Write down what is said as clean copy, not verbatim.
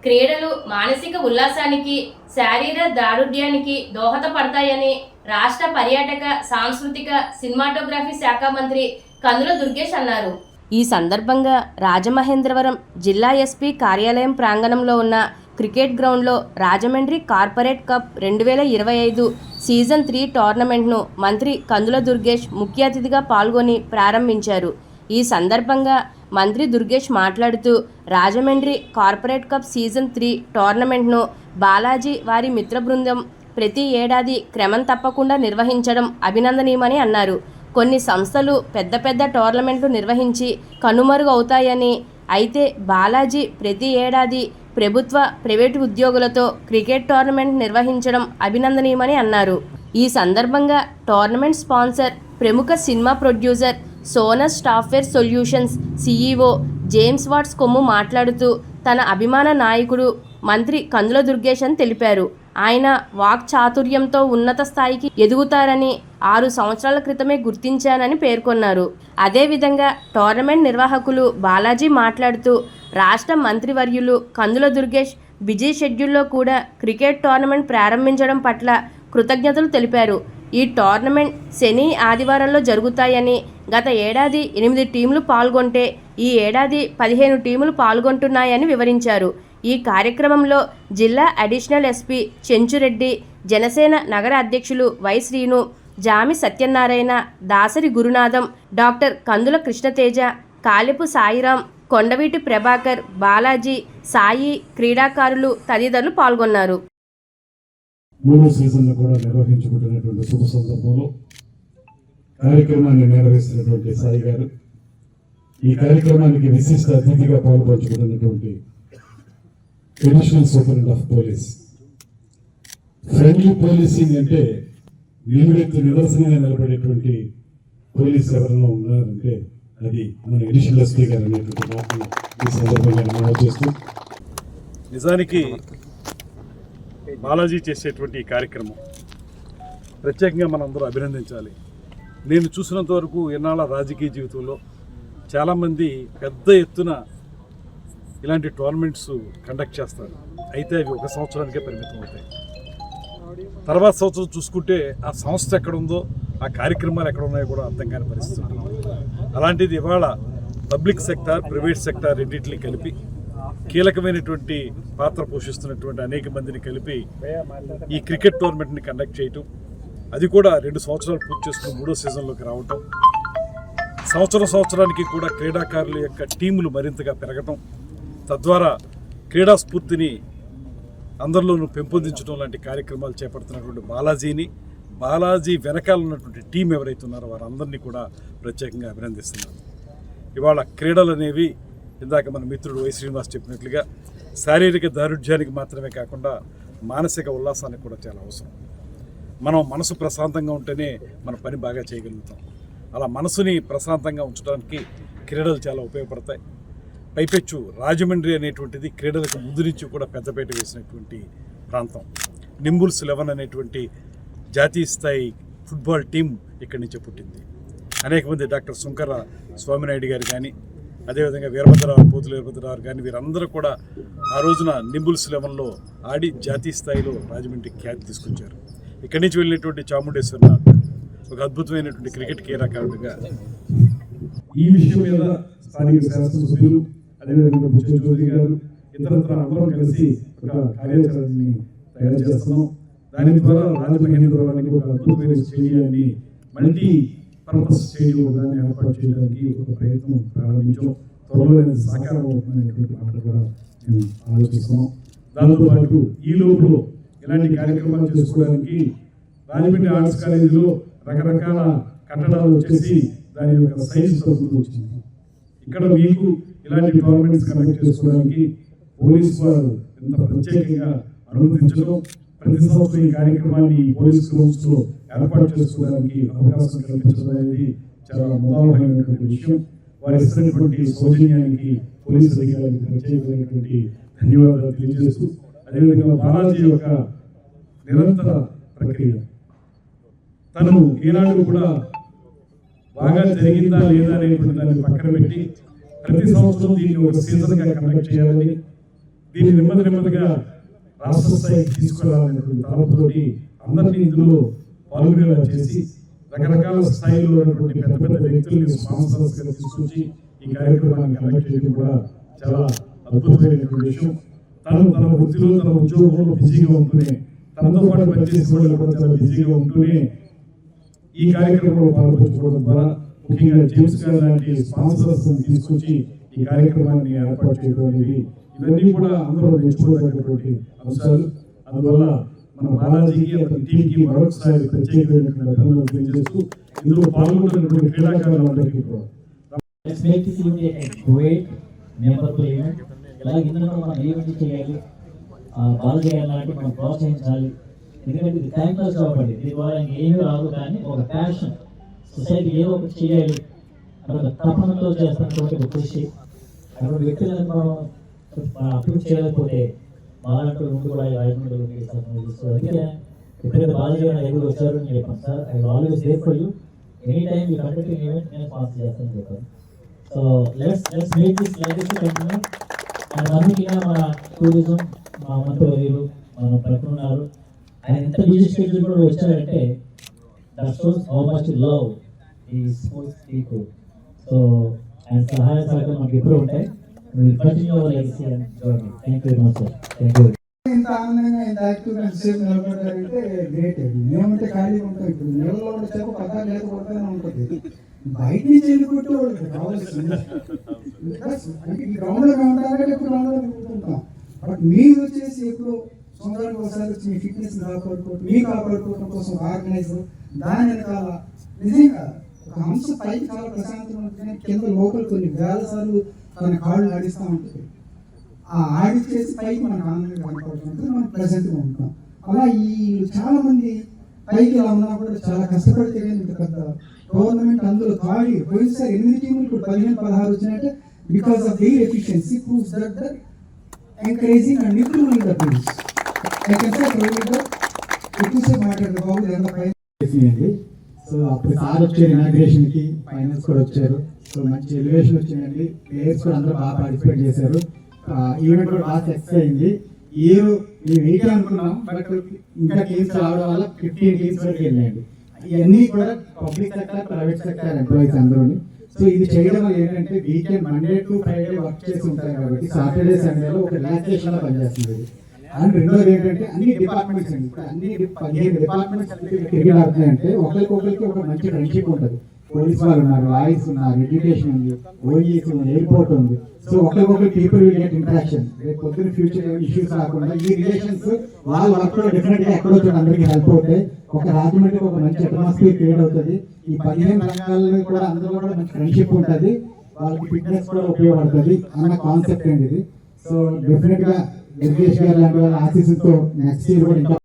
క్రీడలు మానసిక ఉల్లాసానికి, శారీర దారుఢ్యానికి దోహదపడతాయని రాష్ట్ర పర్యాటక, సాంస్కృతిక, సినిమాటోగ్రఫీ శాఖ మంత్రి కందుల దుర్గేష్ అన్నారు. ఈ సందర్భంగా రాజమహేంద్రవరం జిల్లా ఎస్పీ కార్యాలయం ప్రాంగణంలో ఉన్న క్రికెట్ గ్రౌండ్లో రాజమండ్రి కార్పొరేట్ కప్ 2025 సీజన్ 3 టోర్నమెంట్ను మంత్రి కందుల దుర్గేష్ ముఖ్య అతిథిగా పాల్గొని ప్రారంభించారు. ఈ సందర్భంగా మంత్రి దుర్గేష్ మాట్లాడుతూ రాజమండ్రి కార్పొరేట్ కప్ సీజన్ 3 టోర్నమెంట్ను బాలాజీ వారి మిత్ర బృందం ప్రతి ఏడాది క్రమం తప్పకుండా నిర్వహించడం అభినందనీయమని అన్నారు. కొన్ని సంస్థలు పెద్ద పెద్ద టోర్నమెంట్లు నిర్వహించి కనుమరుగు అవుతాయని, అయితే బాలాజీ ప్రతి ఏడాది ప్రభుత్వ, ప్రైవేటు ఉద్యోగులతో క్రికెట్ టోర్నమెంట్ నిర్వహించడం అభినందనీయమని అన్నారు. ఈ సందర్భంగా టోర్నమెంట్ స్పాన్సర్, ప్రముఖ cinema producer Sonus software solutions CEO James Watts Kommu మాట్లాడుతూ తన అభిమాన నాయకుడు మంత్రి కందుల దుర్గేష్ అని తెలిపారు. ఆయన వాక్ చాతుర్యంతో ఉన్నత స్థాయికి ఎదుగుతారని 6 సంవత్సరాల క్రితమే గుర్తించానని పేర్కొన్నారు. అదేవిధంగా టోర్నమెంట్ నిర్వాహకులు బాలాజీ మాట్లాడుతూ రాష్ట్ర మంత్రివర్యులు కందుల దుర్గేష్ బిజీ షెడ్యూల్లో కూడా క్రికెట్ టోర్నమెంట్ ప్రారంభించడం పట్ల కృతజ్ఞతలు తెలిపారు. ఈ టోర్నమెంట్ శని, ఆదివారాల్లో జరుగుతాయని, గత ఏడాది 8 టీంలు పాల్గొంటే ఈ ఏడాది 15 టీములు పాల్గొంటున్నాయని వివరించారు. ఈ కార్యక్రమంలో జిల్లా అడిషనల్ ఎస్పీ చెంచురెడ్డి, జనసేన నగర అధ్యక్షులు వై శ్రీను, జామి సత్యనారాయణ, దాసరి గురునాథం, డాక్టర్ కందుల కృష్ణతేజ, కాలెపు సాయిరాం, కొండవీటి ప్రభాకర్, బాలాజీ, సాయి, క్రీడాకారులు తదితరులు పాల్గొన్నారు. మూడో సీజన్లో కూడా నిర్వహించుకుంటున్నటువంటి శుభ సందర్భంలో కార్యక్రమాన్ని నిర్వహిస్తున్నటువంటి సాయి గారు, ఈ కార్యక్రమానికి విశిష్ట అతిథిగా పాల్పంచుకుంటున్నటువంటి additional superintendent of police. Friendly policing అంటే నిలువెత్తు నిదర్శనంగా నిలబడేటువంటి పోలీసు ఎవరైనా ఉన్నారంటే అది మన అడిషనల్ ఎస్పీ గారు అనేటువంటి మాటను ఈ సందర్భంగా మనం చేస్తూ, నిజానికి బాలాజీ చేసేటువంటి కార్యక్రమం ప్రత్యేకంగా మనందరూ అభినందించాలి. నేను చూసినంత వరకు ఎన్నాళ్ళ రాజకీయ జీవితంలో చాలామంది పెద్ద ఎత్తున ఇలాంటి టోర్నమెంట్స్ కండక్ట్ చేస్తారు. అయితే అవి 1 సంవత్సరానికే పరిమితం అవుతాయి. తర్వాత సంవత్సరం చూసుకుంటే ఆ సంస్థ ఎక్కడ ఉందో, ఆ కార్యక్రమాలు ఎక్కడ ఉన్నాయో కూడా అర్థం కాని పరిస్థితి ఉంటుంది. అలాంటిది ఇవాళ పబ్లిక్ సెక్టార్, ప్రైవేట్ సెక్టార్ రెండింటిని కలిపి కీలకమైనటువంటి పాత్ర పోషిస్తున్నటువంటి అనేక మందిని కలిపి ఈ క్రికెట్ టోర్నమెంట్ని కండక్ట్ చేయటం, అది కూడా 2 సంవత్సరాలు పూర్తి చేసుకుని 3వ సీజన్లోకి రావటం, సంవత్సరానికి కూడా క్రీడాకారుల యొక్క టీములు మరింతగా పెరగటం, తద్వారా క్రీడా స్ఫూర్తిని అందరిలోనూ పెంపొందించడం లాంటి కార్యక్రమాలు చేపడుతున్నటువంటి బాలాజీ వెనకాల ఉన్నటువంటి టీం ఎవరైతే ఉన్నారో వారందరినీ కూడా ప్రత్యేకంగా అభినందిస్తున్నారు. ఇవాళ క్రీడలు అనేవి ఇందాక మన మిత్రుడు వై శ్రీనివాస్ చెప్పినట్లుగా శారీరక దారుఢ్యానికి మాత్రమే కాకుండా మానసిక ఉల్లాసానికి కూడా చాలా అవసరం. మనం మనసు ప్రశాంతంగా ఉంటేనే మన పని బాగా చేయగలుగుతాం. అలా మనసుని ప్రశాంతంగా ఉంచడానికి క్రీడలు చాలా ఉపయోగపడతాయి. పైపెచ్చు రాజమండ్రి అనేటువంటిది క్రీడలకు ముందు నుంచి కూడా పెద్దపేట వేసినటువంటి ప్రాంతం. నింబుల్స్ 11 అనేటువంటి జాతీయ స్థాయి ఫుట్బాల్ టీం ఇక్కడి నుంచే పుట్టింది. అనేక మంది డాక్టర్ సుంకర స్వామినాయుడు గారు కానీ, అదేవిధంగా పోతుల వీరభద్రరావు కానీ వీరందరూ కూడా ఆ రోజున నింబుల్స్ 11లో ఆడి జాతీయ స్థాయిలో రాజమండ్రి ఖ్యాతి తీసుకొచ్చారు. ఇక్కడి నుంచి వెళ్ళినటువంటి చాముండేశ్వరనాథ్ ఒక అద్భుతమైనటువంటి క్రికెట్ క్రీడాకారుడిగా. ఈ విషయం మీద స్థానిక శాసనసభ్యులు, అదేవిధంగా బుచ్చయ్య చౌదరి గారు, ఇతరత్ర అందరం కలిసి ఒక కార్యాచరణని తయారు చేస్తున్నాం. దాని ద్వారా రాజమహేంద్రవరానికి ఒక అద్భుతమైన స్టేడియాన్ని, మల్టీ పర్పస్ స్టేడియం దాన్ని ఏర్పాటు చేయడానికి ఒక ప్రయత్నం ప్రారంభించాం. త్వరలో సాకారం అవుతుందనేటువంటి మాటలు కూడా మేము ఆలోచిస్తున్నాం. దాంతోపాటు ఈ లోపల ఇలాంటి కార్యక్రమాలు చేసుకోవడానికి రాజమండ్రి ఆర్ట్స్ కాలేజీలో రకరకాల కట్టడాలు వచ్చేసి దాని యొక్క సైజ్ తగ్గుతూ వచ్చింది. ఇక్కడ మీకు ఇలాంటి టోర్నమెంట్స్ కండక్ట్ చేసుకోవడానికి పోలీసు వారు ఎంత ప్రత్యేకంగా అనుమతించడం, ప్రతి సంవత్సరం ఈ కార్యక్రమాన్ని పోలీస్ గ్రౌండ్స్ లో ఏర్పాటు చేసుకోవడానికి అవకాశం కల్పించడం అనేది చాలా ముదావహమైనటువంటి విషయం. వారు ఇస్తున్నటువంటి సౌజన్యానికి పోలీసు అధికారులకు ప్రత్యేకమైనటువంటి ధన్యవాదాలు తెలియజేస్తూ, అదేవిధంగా బాలాజీ యొక్క నిరంతర ప్రక్రియ తను ఈనాడు కూడా బాగా జరిగిందా లేదా అనేటువంటి దాన్ని పక్కన పెట్టి ప్రతి సంవత్సరం దీన్ని ఒక సీజన్ గా కండక్ట్ చేయాలని, దీన్ని నెమ్మదిగా రాష్ట్ర స్థాయికి తీసుకురావాలనేటువంటి తలపుతోటి అందరినీ ఇందులో పాల్గొనేలా చేసి రకరకాల స్థాయిలో ఉన్నటువంటి పెద్ద వ్యక్తుల్ని స్పాన్సర్స్గా తీసుకొచ్చి ఈ కార్యక్రమాన్ని కండక్ట్ చేయడం కూడా చాలా అద్భుతమైనటువంటి విషయం. తన వృత్తిలో తన ఉద్యోగంలో బిజీగా ఉంటూనే తనతో పాటు పనిచేసే వాళ్ళు కూడా చాలా బిజీగా ఉంటూనే ఈ కార్యక్రమంలో పాల్గొంచుకోవడం ద్వారా ముఖ్యంగా జేమ్స్ గారు లాంటి స్పాన్సర్స్ తీసుకొచ్చి ఈ కార్యక్రమాన్ని ఏర్పాటు చేయడం అనేది ఇవన్నీ కూడా అందరూ మెచ్చుకోదగినటువంటి అంశాలు. అందువల్ల మన బాలాజీకి అతని టీంకి మరొకసారి ప్రత్యేకమైనటువంటి అభినందనలు తెలియజేస్తూ ఇందులో పాల్గొంటున్నటువంటి క్రీడాకారులందరికీ కూడా Let's make this event a great, memorable event. అలాగే ఇందులో మనం ఈవెంట్ చేయాలి, బాగా చేయాలంటే మనం ప్రోత్సహించాలి. ఎందుకంటే ఇది టైంపాస్ కాబట్టి దీని ద్వారా ఏమీ రాదు, కానీ ఒక ప్యాషన్ సొసైటీ ఏదో ఒకటి చేయాలి అక్కడ తపనతో చేస్తున్నటువంటి ఒక కృషి. అక్కడ వ్యక్తులను మనం అప్రూవ్ చేయలేకపోతే బాలంటూ ముందు కూడా అందుకే ఎప్పుడైతే బాగా చేయడం ఎదురు వచ్చారు అని చెప్పాను sir. I always there for you, any time you conduct event నేను స్పాన్సర్ చేస్తానని చెప్పాను. So let's make this legacy continue. And అందుకే మన టూరిజం మా మంత్రులు మన పడుతున్నారు, ఆయన ఎంత బిజీ షెడ్యూల్ కూడా వచ్చారంటే that shows how much love ఈ స్పోర్ట్స్ పీపుల్. సో ఆయన సహాయ సహకారం మనకి ఎప్పుడు ఉంటాయి. Continue our legacy and journey. Thank you very much sir. Thank you. ఇంత ఆనందంగా ఇంత యాక్టివ్గా ఎంతసేపు నిలబడ్డారంటే గ్రేట్. మేమంటే ఖాళీగా ఉంటాం, ఇప్పుడు నెలలో వచ్చాక పదాలు లేకపోతేనే ఉంటుంది. బయట నుంచి వెళ్ళిపోతే వాళ్ళకి కావాల్సింది అంటే ఈ గ్రౌండ్లో ఉంటారంటే ఎప్పుడు గ్రౌండ్లో తిరుగుతుంటాం. బట్ మీరు వచ్చేసి ఎప్పుడు సొంతంగా ఒకసారి వచ్చి మీ ఫిట్నెస్ కాపాడుకోవడం, మీ కాపాడుకోవడం కోసం ఆర్గనైజ్ దాని వెనకాల నిజంగా ఒక హంస పైకి చాలా ప్రశాంతంగా ఉంటుంది, కింద లోపల కొన్ని వేల సార్లు తన కాళ్ళు నడుస్తూ ఉంటుంది. ఆ ఆడి చేసి పైకి మనకు ఆనందంగా కనపడుతుంటుంది, మనం ప్రెసెంట్గా ఉంటాం. అలా ఈ చాలా మంది పైకి ఇలా ఉన్నా కూడా చాలా కష్టపడితే కానీ ఇంత పెద్ద టోర్నమెంట్ అందులో తాడి పోయినసారి 8 టీములు ఇప్పుడు 15-16 వచ్చినట్టే because of their efficiency proves that the encouraging and improving the teams. ఎక్కువసేపు మాట్లాడదు బాబు ఎంత చేసింది. సో అప్పుడు సార్ వచ్చారు ఇనాగ్రేషన్కి, ఫైనల్స్ కూడా వచ్చారు. సో మంచి ఎలివేషన్ వచ్చిందండి, ప్లేయర్స్ కూడా అందరూ బాగా పార్టిసిపేట్ చేశారు. ఈవెంట్ కూడా బాగా సక్సెస్ అయింది. ఈ మేము 8 అనుకున్నాం, బట్ ఇంకా టీమ్స్ రావడం వల్ల 15 టీమ్స్ వరకు వెళ్ళండి. ఇవన్నీ కూడా public sector, private sector employees అందరూ. సో ఇది చేయడం వల్ల ఏంటంటే weekend Monday to Friday work చేసి ఉంటారు కాబట్టి సాటర్డే సండేలో ఒక రిలాక్సేషన్ గా పనిచేస్తుంది. అండ్ రెండోది ఏంటంటే అన్ని డిపార్ట్మెంట్స్ అండి, ఇప్పుడు అన్ని 15 డిపార్ట్మెంట్స్ క్రికెట్ ఆడుతున్నాయంటే ఒకరికొకరికి ఒక మంచి ఫ్రెండ్షిప్ ఉంటుంది. పోలీస్ వాళ్ళు ఉన్నారు, లాయర్స్ ఉన్నారు, ఎడ్యుకేషన్ ఉంది, ఓఈఎస్ ఉంది, ఎయిర్పోర్ట్ ఉంది. సో ఒకరికొకరు పీపుల్ విల్ గెట్ ఇంట్రాక్షన్. రేపు పొద్దున్న ఫ్యూచర్ ఇష్యూస్ రాకుండా ఈ రిలేషన్స్ వాళ్ళ వర్క్ లో డిఫరెంట్ గా ఎక్కడో అందరికీ హెల్ప్ అవుతాయి. ఒక రాజమండ్రికి ఒక మంచి అట్మాస్ఫియర్ క్రియేట్ అవుతుంది. ఈ 15 రంగాల్లో కూడా అందరూ కూడా మంచి ఫ్రెండ్షిప్ ఉంటుంది, వాళ్ళకి ఫిట్నెస్ కూడా ఉపయోగపడుతుంది అన్న కాన్సెప్ట్ అండి ఇది. సో డెఫినెట్ గా దుర్గేష్ గారు లాంటి వాళ్ళ ఆశీస్సుతో నెక్స్ట్ ఇయర్ కూడా ఇంకా